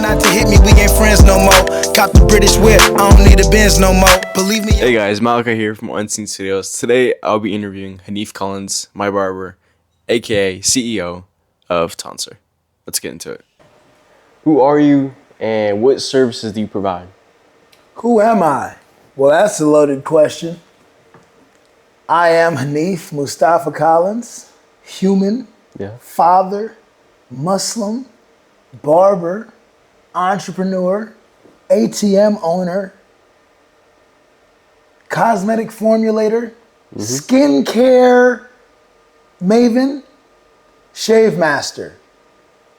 not to hit me, we ain't friends no more. Cop the British whip, I don't need a Benz no more. Believe me. Hey guys, Malika here from Unseen Studios. Today I'll be interviewing Hanif Collins, my barber, aka CEO of Tonsor. Let's get into it. Who are you and what services do you provide? Who am I? Well, that's a loaded question. I am Hanif Mustafa Collins, human, father, Muslim, barber, entrepreneur, ATM owner, cosmetic formulator, skincare maven, shave master,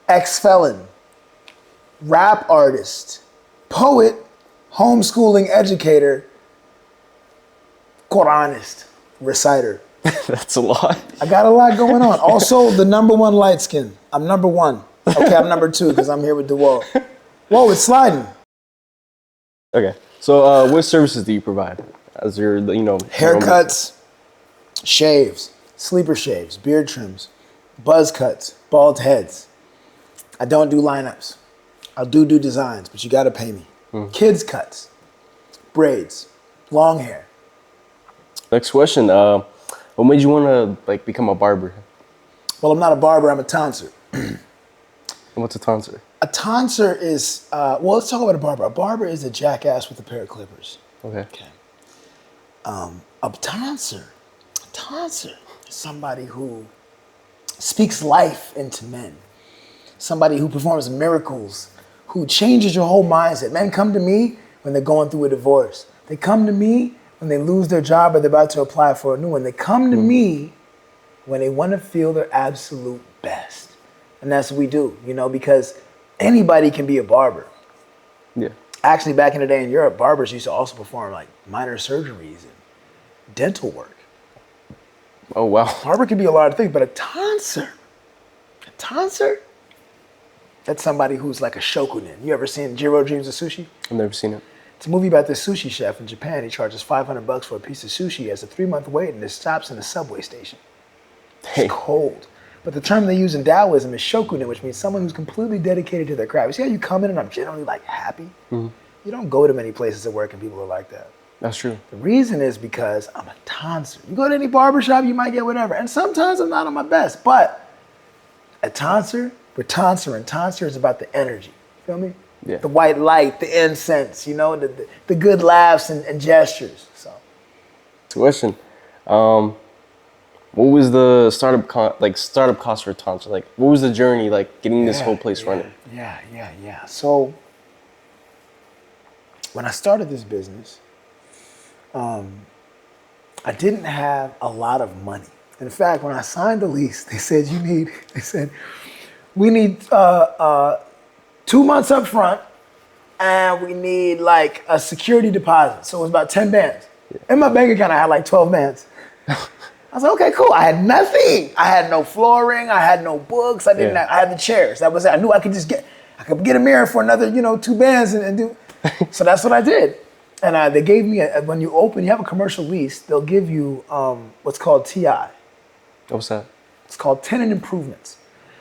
ex-felon, rap artist, poet, homeschooling educator, Quranist, reciter. That's a lot. I got a lot going on. Also, the number one light skin. I'm number one. Okay, I'm number two because I'm here with DeWalt. Whoa, it's sliding. Okay, so what services do you provide? As your, Haircuts, shaves, sleeper shaves, beard trims, buzz cuts, bald heads. I don't do lineups. I'll do designs, but you got to pay me. Kids cuts, braids, long hair. Next question. What made you want to become a barber? Well, I'm not a barber. I'm a tonsor. What's a tonsor? A tonsor is, let's talk about a barber. A barber is a jackass with a pair of clippers. Okay. A tonsor is somebody who speaks life into men. Somebody who performs miracles, who changes your whole mindset. Men come to me when they're going through a divorce. They come to me when they lose their job or they're about to apply for a new one. They come to me when they want to feel their absolute best. And that's what we do, because anybody can be a barber. Yeah. Actually, back in the day in Europe, barbers used to also perform minor surgeries and dental work. Oh, wow. Barber can be a lot of things, but a tonsor, that's somebody who's like a shokunin. You ever seen Jiro Dreams of Sushi? I've never seen it. It's a movie about this sushi chef in Japan. He charges $500 for a piece of sushi. He has a 3-month wait and it stops in a subway station. It's cold. But the term they use in Taoism is shokunin, which means someone who's completely dedicated to their craft. You see how you come in and I'm generally happy? You don't go to many places at work and people are like that. That's true. The reason is because I'm a tonsor. You go to any barbershop, you might get whatever. And sometimes I'm not on my best, but a tonsor, we're tonsoring. Tonsor is about the energy. Feel me? Yeah. The white light, the incense, the good laughs and gestures. So. Question. What was the startup cost for Tonsor? What was the journey getting this whole place running? Yeah. So when I started this business, I didn't have a lot of money. In fact, when I signed the lease, they said we need 2 months up front and we need a security deposit. So it was about 10 bands. In my bank account, I had 12 bands. I was like, okay, cool. I had nothing. I had no flooring. I had no books. I had the chairs. That was it. I knew I could get a mirror for another, 2 bands and do. So that's what I did. And they gave me, when you have a commercial lease, they'll give you what's called TI. What's that? It's called tenant improvements.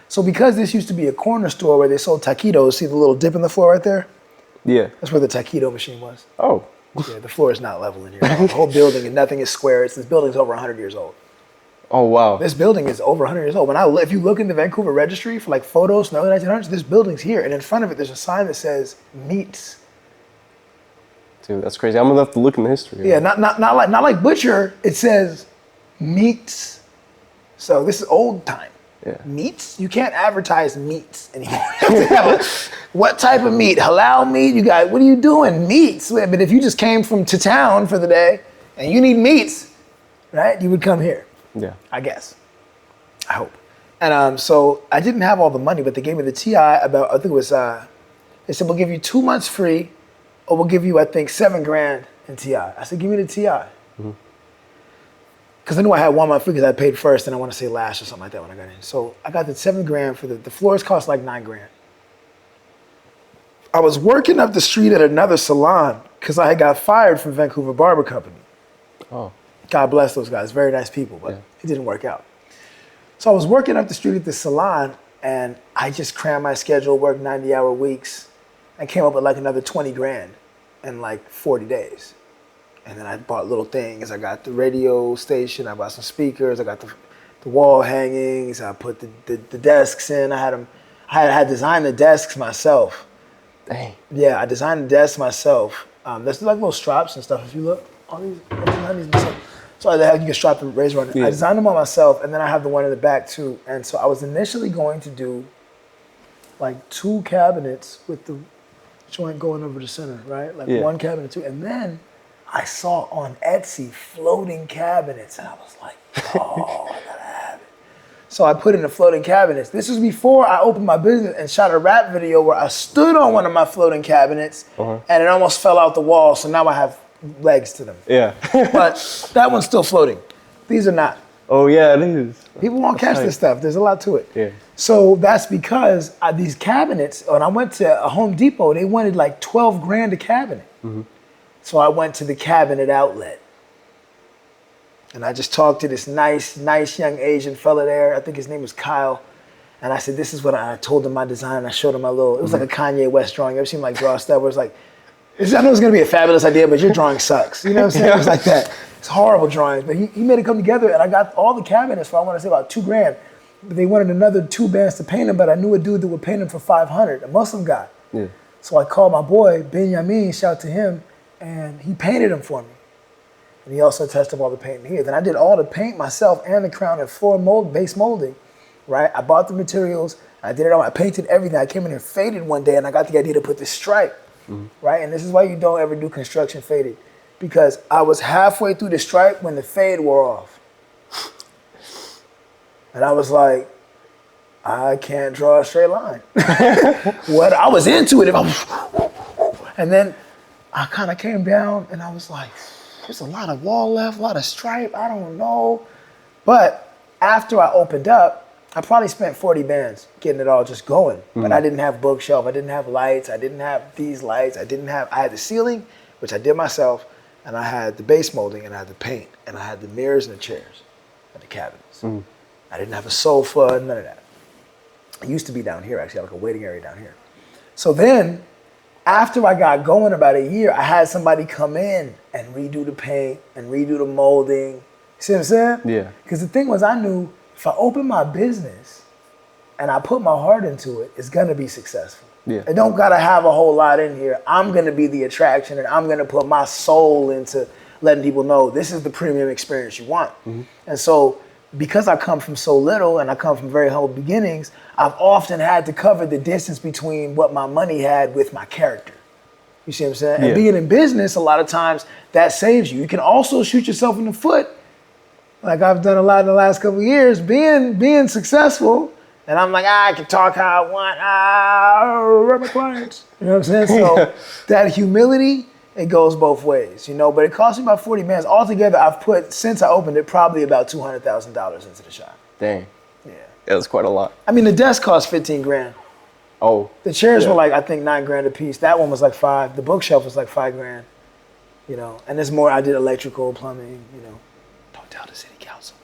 So because this used to be a corner store where they sold taquitos, see the little dip in the floor right there? Yeah. That's where the taquito machine was. Oh. Yeah, the floor is not level in here. The whole building and nothing is square. This building's over 100 years old. Oh, wow. This building is over 100 years old. If you look in the Vancouver registry for photos from the early 1900s, this building's here. And in front of it, there's a sign that says meats. Dude, that's crazy. I'm gonna have to look in the history. Yeah, not like butcher. It says meats. So this is old time. Yeah. Meats? You can't advertise meats anymore. What type of meat? Halal meat? You guys, what are you doing? Meats. But if you just came to town for the day and you need meats, right? You would come here. Yeah. I guess. I hope. And so I didn't have all the money, but they gave me the TI about, I think it was, they said, we'll give you 2 months free, or we'll give you, I think, $7,000 in TI. I said, give me the TI. Because I knew I had 1 month free because I paid first, and I want to say last or something like that when I got in. So I got the $7,000 for the floors cost $9,000. I was working up the street at another salon because I had got fired from Vancouver Barber Company. Oh. God bless those guys, very nice people, but it didn't work out. So I was working up the street at this salon, and I just crammed my schedule, worked 90-hour weeks, I came up with like another 20 grand in like 40 days. And then I bought little things. I got the radio station. I bought some speakers. I got the wall hangings. I put the desks in. I had designed the desks myself. Dang. Yeah, I designed the desks myself. There's like little straps and stuff. If you look, all these, so you can strap the razor on it. Yeah. I designed them all myself, and then I have the one in the back too. And so I was initially going to do like 2 cabinets with the joint going over the center, right? Like 1 cabinet, 2, and then I saw on Etsy floating cabinets, and I was like, oh, I gotta have it. So I put in the floating cabinets. This was before I opened my business and shot a rap video where I stood on one of my floating cabinets, and it almost fell out the wall. So now I have legs to them. Yeah. But that one's still floating. These are not. Oh yeah, it is. People won't catch this stuff. There's a lot to it. Yeah. So that's because these cabinets, when I went to a Home Depot, they wanted like 12 grand a cabinet. So I went to the cabinet outlet. And I just talked to this nice young Asian fella there. I think his name was Kyle. And I said, this is what I told him my design. I showed him my little, it was like a Kanye West drawing. You ever seen him like draw stuff where it's like, I know it's gonna be a fabulous idea, but your drawing sucks. You know what I'm saying? It was like that. It's horrible drawings, but he made it come together, and I got all the cabinets for, I want to say about 2 grand. But they wanted another 2 bands to paint them, but I knew a dude that would paint them for 500, a Muslim guy. Yeah. So I called my boy, Benjamin, shout to him, and he painted them for me. And he also touched up all the paint here. Then I did all the paint myself and the crown and floor mold, base molding, right? I bought the materials, I did it all, I painted everything. I came in here faded one day, and I got the idea to put this stripe. Right, and this is why you don't ever do construction faded, because I was halfway through the stripe when the fade wore off, and I was like, I can't draw a straight line. What I was into it, and then I kind of came down, and I was like, there's a lot of wall left, a lot of stripe. I don't know, but after I opened up, I probably spent 40 bands getting it all just going. But I didn't have bookshelf, I didn't have lights, I didn't have these lights, I had the ceiling, which I did myself, and I had the base molding, and I had the paint, and I had the mirrors and the chairs and the cabinets. I didn't have a sofa, none of that. It used to be down here, actually, I had like a waiting area down here. So then, after I got going about a year, I had somebody come in and redo the paint and redo the molding. You see what I'm saying? Yeah. Because the thing was, I knew if I open my business and I put my heart into it, it's gonna be successful. Yeah. It don't gotta have a whole lot in here. I'm gonna be the attraction, and I'm gonna put my soul into letting people know this is the premium experience you want. And so, because I come from so little and I come from very humble beginnings, I've often had to cover the distance between what my money had with my character. You see what I'm saying? Yeah. And being in business, a lot of times that saves you. You can also shoot yourself in the foot, like I've done a lot in the last couple of years, being successful, and I'm like, I can talk how I want, where are my clients? You know what I'm saying? So that humility, it goes both ways, you know, but it cost me about 40 bands. Altogether, I've put, since I opened it, probably about $200,000 into the shop. Dang. Yeah. That's quite a lot. I mean, the desk cost 15 grand. Oh. The chairs were like, I think 9 grand a piece. That one was like 5. The bookshelf was like 5 grand, you know, and there's more. I did electrical, plumbing, you know. Don't tell the city council.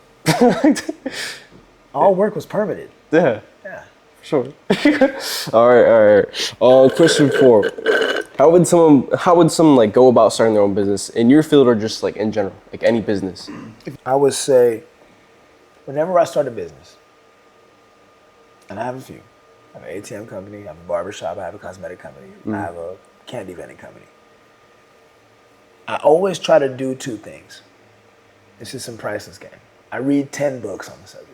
All work was permitted. Yeah. Yeah. Sure. All right. Question 4. How would someone like go about starting their own business in your field or just like in general, like any business? I would say, whenever I start a business, and I have a few. I have an ATM company, I have a barbershop, I have a cosmetic company, I have a candy vending company. I always try to do 2 things. This is some priceless game. I read 10 books on the subject.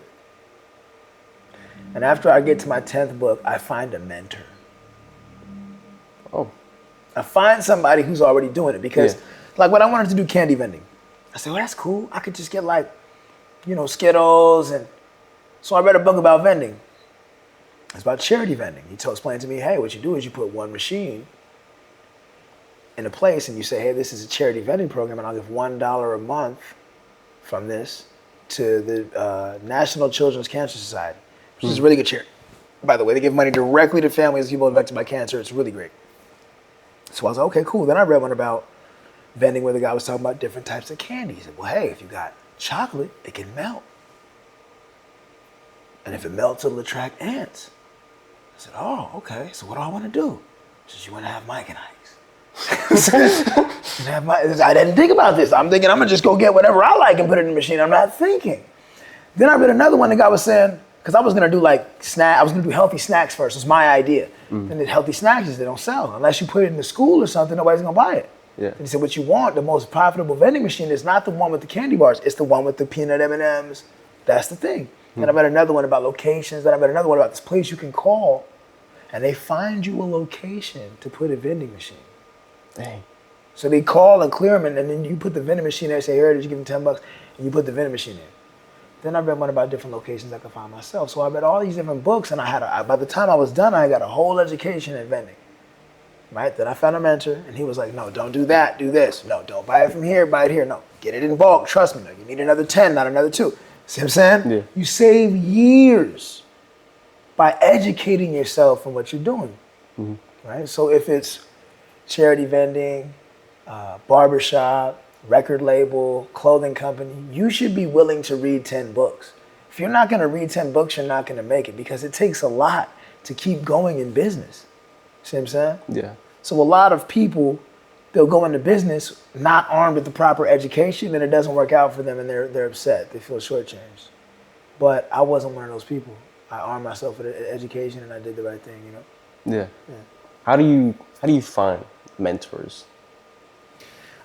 And after I get to my 10th book, I find a mentor. Oh. I find somebody who's already doing it, because like when I wanted to do candy vending, I said, well, that's cool. I could just get like, you know, Skittles. And so I read a book about vending. It's about charity vending. He explained to me, hey, what you do is you put one machine in a place and you say, hey, this is a charity vending program, and I'll give $1 a month from this to the National Children's Cancer Society, which is a really good charity. By the way, they give money directly to families of people affected by cancer. It's really great. So I was like, okay, cool. Then I read one about vending where the guy was talking about different types of candy. He said, well, hey, if you got chocolate, it can melt. And if it melts, it'll attract ants. I said, oh, okay. So what do I want to do? Says, you want to have Mike and Ike's? I didn't think about this. I'm thinking I'm gonna just go get whatever I like and put it in the machine. I'm not thinking. Then I read another one. The guy was saying, because I was gonna do I was gonna do healthy snacks first. It was my idea. And the healthy snacks is they don't sell unless you put it in the school or something. Nobody's gonna buy it. Yeah. And he said, what you want, the most profitable vending machine is not the one with the candy bars. It's the one with the peanut M&Ms. That's the thing. Then I read another one about locations. Then I read another one about this place you can call, and they find you a location to put a vending machine. Dang. So they call and clear them, and then you put the vending machine there. Say, here, did you give them $10? And you put the vending machine in. Then I read one about different locations I could find myself. So I read all these different books, and by the time I was done, I got a whole education in vending. Right? Then I found a mentor, and he was like, no, don't do that, do this. No, don't buy it from here, buy it here. No, get it in bulk, trust me. No, you need another 10, not another 2. See what I'm saying? Yeah. You save years by educating yourself in what you're doing. Right? So if it's charity vending, barbershop, record label, clothing company, you should be willing to read 10 books. If you're not gonna read 10 books, you're not gonna make it, because it takes a lot to keep going in business. See what I'm saying? Yeah. So a lot of people, they'll go into business not armed with the proper education, and it doesn't work out for them, and they're upset. They feel shortchanged. But I wasn't one of those people. I armed myself with education, and I did the right thing. You know. Yeah. How do you find mentors?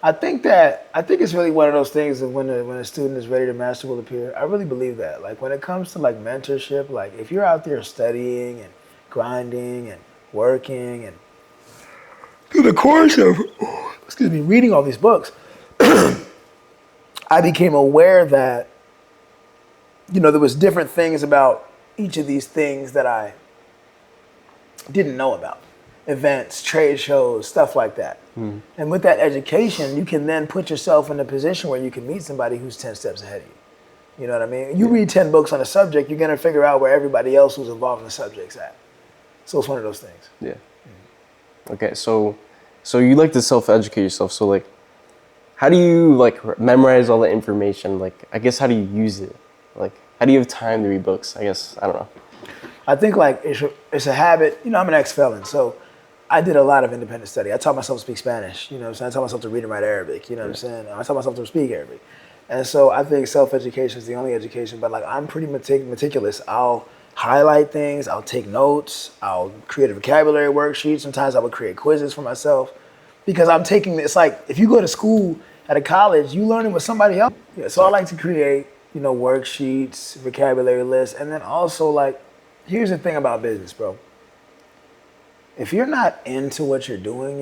I think it's really one of those things that when a student is ready to master will appear. I really believe that. Like when it comes to like mentorship, like if you're out there studying and grinding and working and through the course of reading all these books, I became aware that, you know, there was different things about each of these things that I didn't know about. Events, trade shows, stuff like that. And with that education, you can then put yourself in a position where you can meet somebody who's 10 steps ahead of you. You know what I mean? You read 10 books on a subject, you're going to figure out where everybody else who's involved in the subject's at. So it's one of those things. Yeah. Okay, so you like to self-educate yourself. So like, how do you like memorize all the information? Like, I guess how do you use it? Like, how do you have time to read books? I guess, I don't know. I think like it's a habit. You know, I'm an ex-felon, so I did a lot of independent study. I taught myself to speak Spanish. You know what I'm saying? I taught myself to read and write Arabic. You know what I'm saying? I taught myself to speak Arabic. And so I think self-education is the only education, but like I'm pretty meticulous. I'll highlight things, I'll take notes, I'll create a vocabulary worksheet. Sometimes I would create quizzes for myself because I'm taking this, like if you go to school at a college, you learning with somebody else. Yeah, so I like to create, you know, worksheets, vocabulary lists, and then also like, here's the thing about business, bro. If you're not into what you're doing,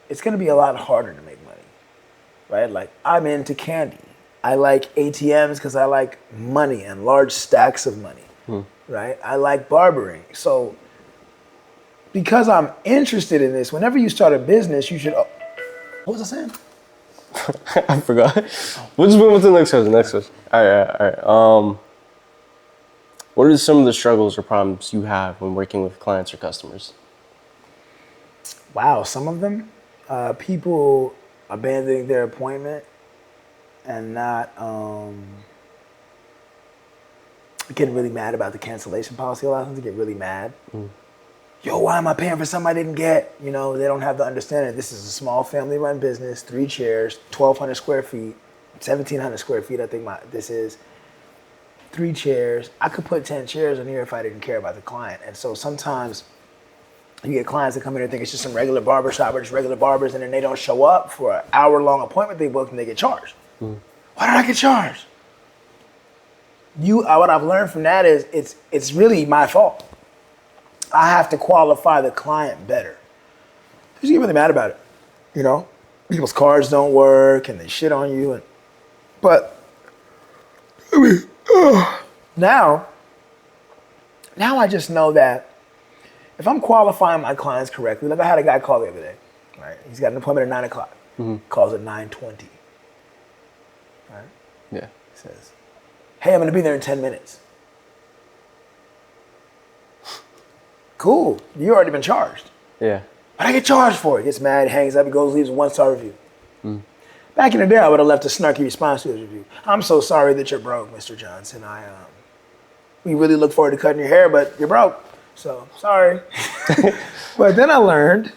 it's gonna be a lot harder to make money, right? Like I'm into candy. I like ATMs because I like money and large stacks of money. Right? I like barbering. So because I'm interested in this, whenever you start a business, you should, what was I saying? I forgot. We'll just move on to the next question. All right. What are some of the struggles or problems you have when working with clients or customers? Wow, some of them. People abandoning their appointment and not, getting really mad about the cancellation policy. A lot of times they get really mad. Yo, why am I paying for something I didn't get? You know, they don't have the understanding. This is a small family-run business, 3 chairs, 1,200 square feet, 1,700 square feet, I think this is. 3 chairs. I could put 10 chairs in here if I didn't care about the client. And so sometimes you get clients that come in and think it's just some regular barbershop or just regular barbers, and then they don't show up for an hour-long appointment they booked and they get charged. Why did I get charged? What I've learned from that is it's really my fault. I have to qualify the client better. Because you get really mad about it, you know? People's cards don't work and they shit on you. But now I just know that if I'm qualifying my clients correctly, like I had a guy call the other day, right? He's got an appointment at 9 o'clock. Calls at 9:20. Right? Yeah. He says, hey, I'm gonna be there in 10 minutes. Cool, you already been charged. Yeah. But I get charged for it. Gets mad, hangs up, he goes, leaves a 1-star review. Back in the day, I would have left a snarky response to his review. I'm so sorry that you're broke, Mr. Johnson. We really look forward to cutting your hair, but you're broke. So, sorry. But then I learned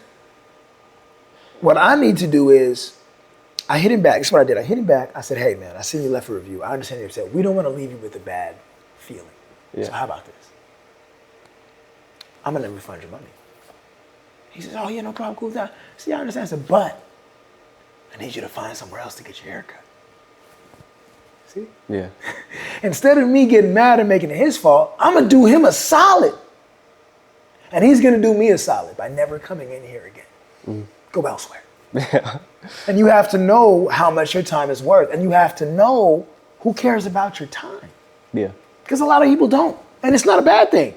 what I need to do is, I hit him back. This is what I did. I hit him back. I said, hey, man, I seen you left a review. I understand you're upset. We don't want to leave you with a bad feeling. Yeah. So how about this? I'm going to refund your money. He says, oh, yeah, no problem. Cool. Down. See, I understand. I said, but I need you to find somewhere else to get your haircut. See? Yeah. Instead of me getting mad and making it his fault, I'm going to do him a solid. And he's going to do me a solid by never coming in here again. Go elsewhere. Yeah. And you have to know how much your time is worth. And you have to know who cares about your time. Yeah. Because a lot of people don't. And it's not a bad thing.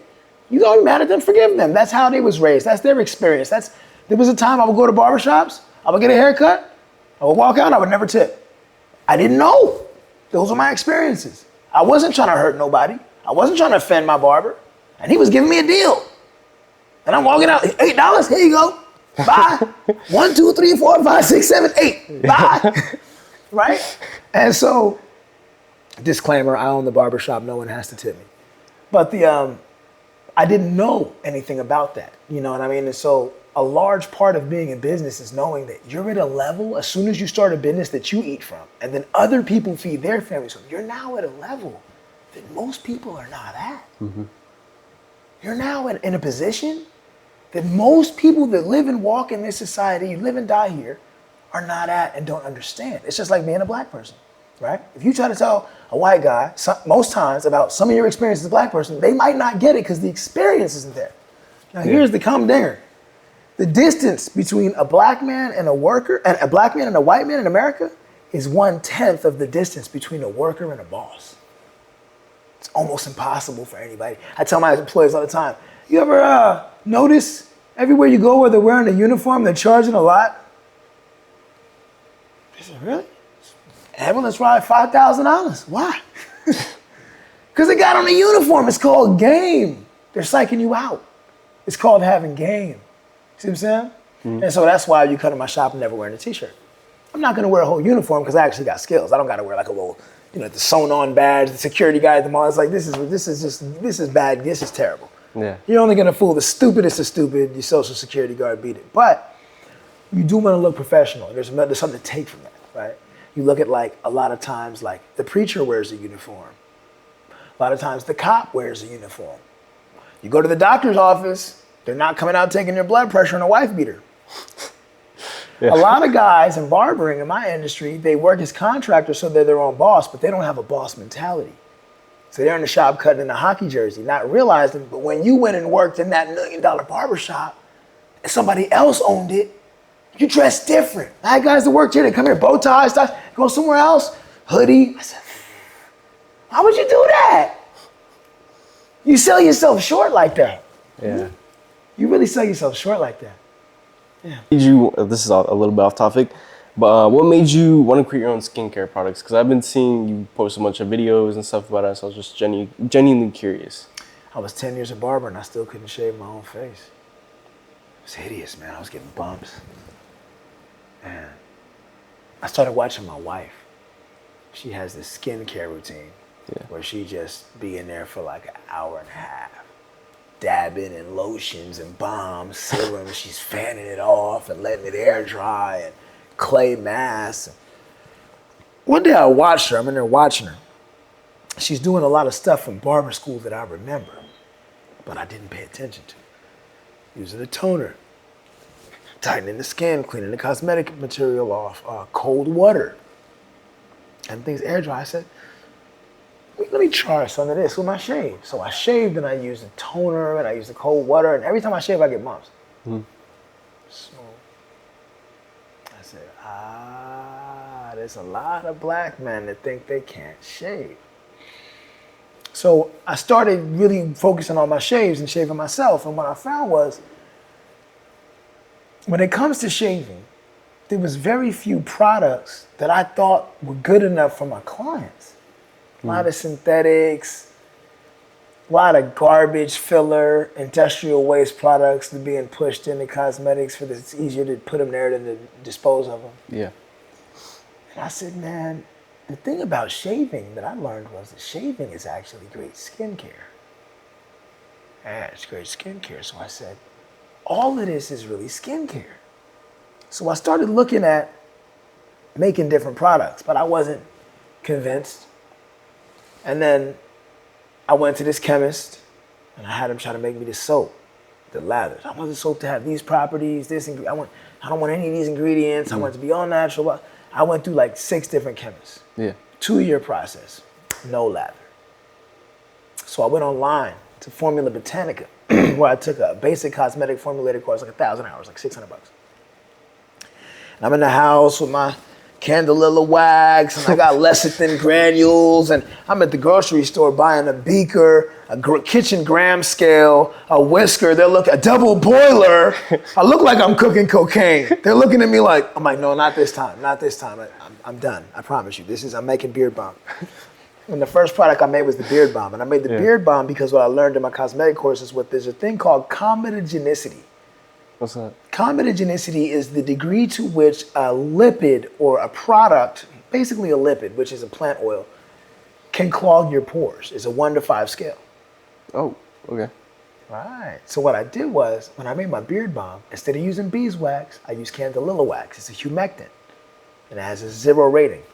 You don't mad at them, forgive them. That's how they was raised. That's their experience. There was a time I would go to barbershops, I would get a haircut, I would walk out, I would never tip. I didn't know. Those are my experiences. I wasn't trying to hurt nobody. I wasn't trying to offend my barber. And he was giving me a deal. And I'm walking out, $8, here you go. Bye. 1, 2, 3, 4, 5, 6, 7, 8. Bye. Right? And so, disclaimer, I own the barbershop. No one has to tip me. But I didn't know anything about that. You know what I mean? And so a large part of being in business is knowing that you're at a level as soon as you start a business that you eat from. And then other people feed their families. So you're now at a level that most people are not at. Mm-hmm. You're now in a position that most people that live and walk in this society, live and die here, are not at and don't understand. It's just like being a black person, right? If you try to tell a white guy, most times, about some of your experience as a black person, they might not get it because the experience isn't there. Now, here's the come dinger. The distance between a black man and a worker, and a black man and a white man in America, is 1/10 of the distance between a worker and a boss. It's almost impossible for anybody. I tell my employees all the time, you ever notice everywhere you go where they're wearing a uniform, they're charging a lot? I said, really? Ambulance ride, $5,000. Why? Because they got on a uniform. It's called game. They're psyching you out. It's called having game. See what I'm saying? Mm-hmm. And so that's why you come to my shop and never wearing a t-shirt. I'm not going to wear a whole uniform because I actually got skills. I don't got to wear like a little, the sewn on badge, the security guy at the mall. It's like, this is bad. This is terrible. Yeah. You're only going to fool the stupidest of stupid. Your social security guard beat it. But you do want to look professional. There's something to take from that, right? You look at a lot of times the preacher wears a uniform. A lot of times the cop wears a uniform. You go to the doctor's office, they're not coming out taking your blood pressure and a wife beater. Yeah. A lot of guys in barbering in my industry, they work as contractors so they're their own boss, but they don't have a boss mentality. So they're in the shop cutting in a hockey jersey, not realizing, but when you went and worked in that $1 million barbershop and somebody else owned it, you dress different. I had guys that worked here, they come here, bow ties, go somewhere else, hoodie. I said, why would you do that? You sell yourself short like that. Yeah. You really sell yourself short like that. Yeah. This is a little bit off topic, but what made you want to create your own skincare products? Because I've been seeing you post a bunch of videos and stuff about it, so I was just genuinely curious. I was 10 years a barber and I still couldn't shave my own face. It was hideous, man. I was getting bumps. And I started watching my wife. She has this skincare routine where she just be in there for like an hour and a half, dabbing in lotions and balms, serum. She's fanning it off and letting it air dry and clay masks. One day I watched her. I'm in there watching her. She's doing a lot of stuff from barber school that I remember, but I didn't pay attention to. Using a toner, tightening the skin, cleaning the cosmetic material off, cold water, and things air dry. I said, let me try some of this with my shave. So I shaved and I used a toner and I used the cold water, and every time I shave I get bumps. Mm-hmm. So I said, there's a lot of black men that think they can't shave. So I started really focusing on my shaves and shaving myself, and what I found was, when it comes to shaving, there was very few products that I thought were good enough for my clients. A lot of synthetics, a lot of garbage filler, industrial waste products that are being pushed into cosmetics for it's easier to put them there than to dispose of them. Yeah. And I said, man, the thing about shaving that I learned was that shaving is actually great skincare. Yeah, it's great skincare. So I said, all of this is really skincare. So I started looking at making different products, but I wasn't convinced. And then I went to this chemist, and I had him try to make me this soap, the lathers. I want the soap to have these properties, I don't want any of these ingredients. I want it to be all natural. I went through like 6 different chemists. Yeah. 2-year process, no lather. So I went online to Formula Botanica, where I took a basic cosmetic formulator course, like 1,000 hours, like $600. And I'm in the house with my Candelilla wax, and I got lecithin granules, and I'm at the grocery store buying a beaker, a kitchen gram scale, a whisker. A double boiler. I look like I'm cooking cocaine. They're looking at me like, I'm like, no, not this time, not this time. I'm done. I promise you. I'm making beard balm. And the first product I made was the beard balm, and I made the beard balm because what I learned in my cosmetic courses was there's a thing called comedogenicy. What's that? Comedogenicy is the degree to which a lipid or a product, basically a lipid, which is a plant oil, can clog your pores. It's a 1 to 5 scale. Oh, okay. Right. So what I did was, when I made my beard balm, instead of using beeswax, I used Candelilla wax. It's a humectant, and it has a 0 rating.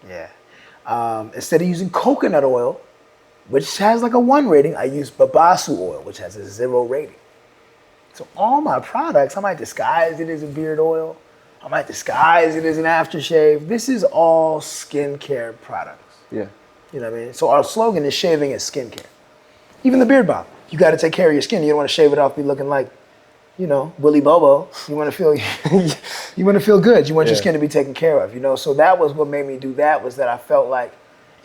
Yeah. Instead of using coconut oil, which has like a 1 rating, I used babasu oil, which has a 0 rating. So all my products, I might disguise it as a beard oil. I might disguise it as an aftershave. This is all skincare products. Yeah. You know what I mean? So our slogan is shaving is skincare. Even the beard balm. You got to take care of your skin. You don't want to shave it off, be looking like, Willy Bobo. You want to feel, good. You want your skin to be taken care of, So that was what made me do that, was that I felt like,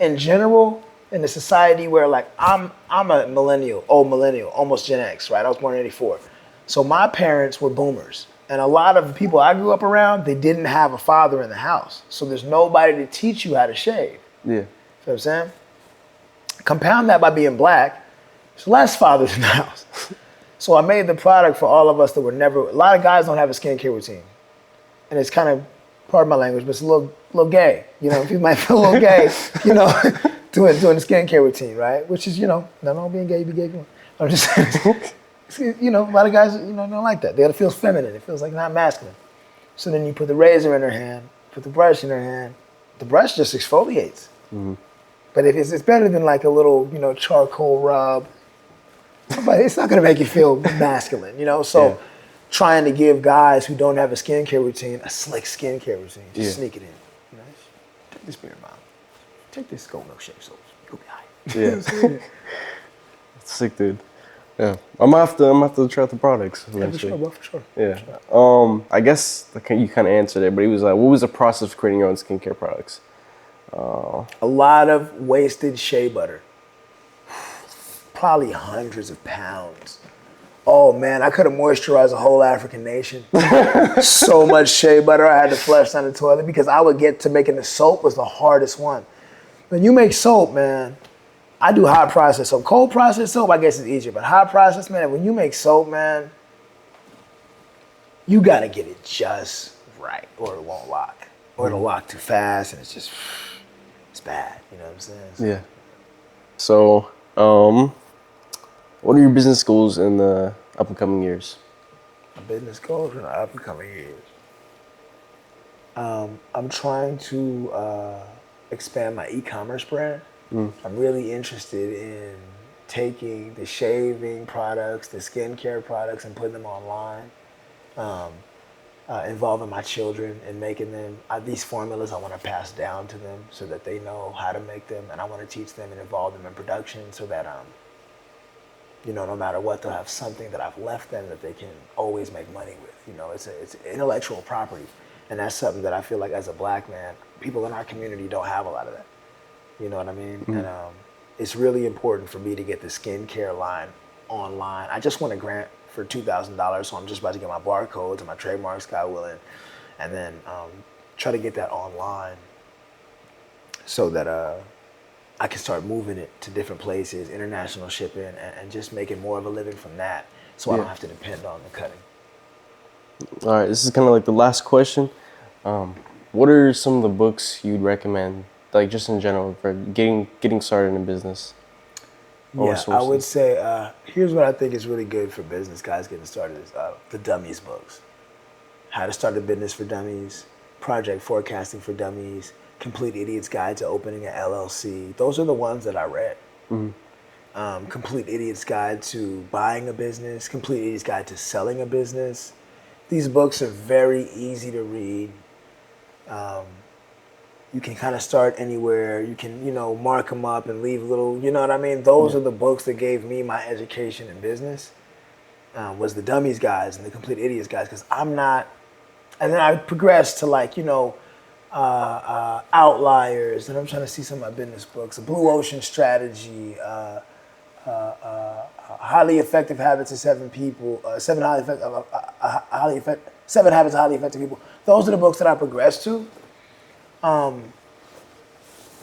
in general, in a society where like I'm a millennial, almost Gen X, right? I was born in '84. So my parents were boomers. And a lot of the people I grew up around, they didn't have a father in the house. So there's nobody to teach you how to shave. Yeah. You know what I'm saying? Compound that by being black, there's less fathers in the house. So I made the product for all of us that were never, a lot of guys don't have a skincare routine. And it's kind of, pardon my language, but it's a little gay. People might feel a little gay, doing the skincare routine, right? Which is, not all being gay, be gay. I'm just saying. A lot of guys, don't like that. It feels feminine. It feels like not masculine. So then you put the razor in her hand, put the brush in her hand. The brush just exfoliates. Mm-hmm. But if it's better than like a little, charcoal rub. But it's not going to make you feel masculine, So trying to give guys who don't have a skincare routine a slick skincare routine, just sneak it in. Take this beard balm. Take this gold milkshake soap. You'll be all right. Yeah. That's sick, dude. Yeah, I'm gonna have to try out the products eventually. Yeah, for sure. Yeah. I guess you kind of answered it, but he was like, what was the process of creating your own skincare products? A lot of wasted shea butter. Probably hundreds of pounds. Oh man, I could have moisturized a whole African nation. So much shea butter I had to flush down the toilet because I would get to making the soap was the hardest one. When you make soap, man, I do hot process soap. Cold process soap, I guess, is easier. But hot process, man, when you make soap, man, you got to get it just right or it won't lock. Or it'll lock too fast and it's bad. You know what I'm saying? Yeah. So, what are your business goals in the up and coming years? My business goals in the up and coming years. I'm trying to expand my e-commerce brand. I'm really interested in taking the shaving products, the skincare products, and putting them online. Involving my children and making them, these formulas I want to pass down to them so that they know how to make them, and I want to teach them and involve them in production so that, no matter what, they'll have something that I've left them that they can always make money with. It's intellectual property, and that's something that I feel like as a black man, people in our community don't have a lot of that. You know what I mean? Mm-hmm. And it's really important for me to get the skincare line online. I just won a grant for $2,000, so I'm just about to get my barcodes and my trademarks, God willing, and then try to get that online so that I can start moving it to different places, international shipping, and just making more of a living from that, so I don't have to depend on the cutting. All right, this is kind of like the last question. What are some of the books you'd recommend, like just in general, for getting started in business? Yeah, I would say, here's what I think is really good for business guys getting started is the Dummies books. How to Start a Business for Dummies, Project Forecasting for Dummies, Complete Idiot's Guide to Opening an LLC. Those are the ones that I read. Complete Idiot's Guide to Buying a Business, Complete Idiot's Guide to Selling a Business. These books are very easy to read. You can kind of start anywhere. You can, mark them up and leave little, you know what I mean? Those are the books that gave me my education in business, was the Dummies Guides and the Complete Idiots Guides, because I'm not, and then I progressed to Outliers, and I'm trying to see some of my business books, a Blue Ocean Strategy, Highly Effective Habits of 7 People, Seven Habits of Highly Effective People. Those are the books that I progressed to.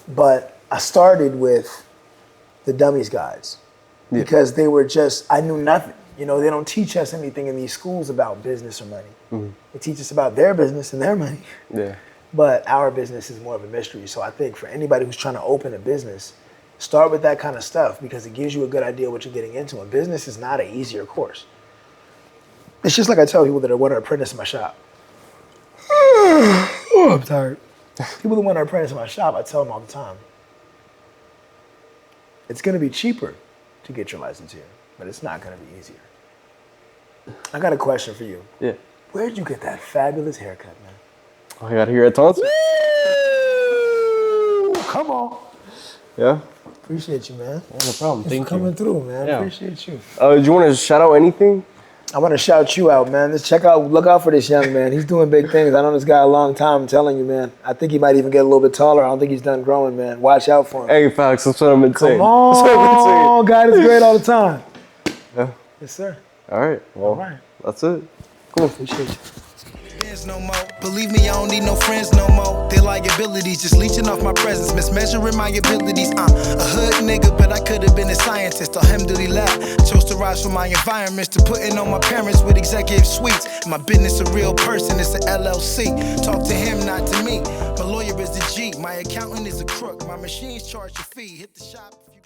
But I started with the Dummies Guides because they were I knew nothing. They don't teach us anything in these schools about business or money. They teach us about their business and their money. Yeah. But our business is more of a mystery. So I think for anybody who's trying to open a business, start with that kind of stuff because it gives you a good idea what you're getting into. And business is not an easier course. It's just like I tell people that want to apprentice in my shop. Oh, I'm tired. People that want to apprentice in my shop, I tell them all the time, it's going to be cheaper to get your license here, but it's not going to be easier. I got a question for you. Yeah. Where'd you get that fabulous haircut, man? I got here at Tonsor. Come on. Yeah. Appreciate you, man. Yeah, no problem. Thanks Thank for coming through, man. Yeah. Appreciate you. Do you want to shout out anything? I want to shout you out, man. Look out for this young man. He's doing big things. I know this guy a long time. I'm telling you, man. I think he might even get a little bit taller. I don't think he's done growing, man. Watch out for him. Hey, Fox, that's what I'm saying. Come on, God is great all the time. Yeah. Yes, sir. All right. Well, All right. that's it. Cool. Appreciate you. No more. Believe me, I don't need no friends no more. Their liabilities just leeching off my presence, mismeasuring my abilities. I'm a hood nigga, but I could have been a scientist. Alhamdulillah, chose to rise from my environments to putting on my parents with executive suites. My business a real person, it's an LLC. Talk to him, not to me. My lawyer is the G, my accountant is a crook. My machines charge a fee. Hit the shop if you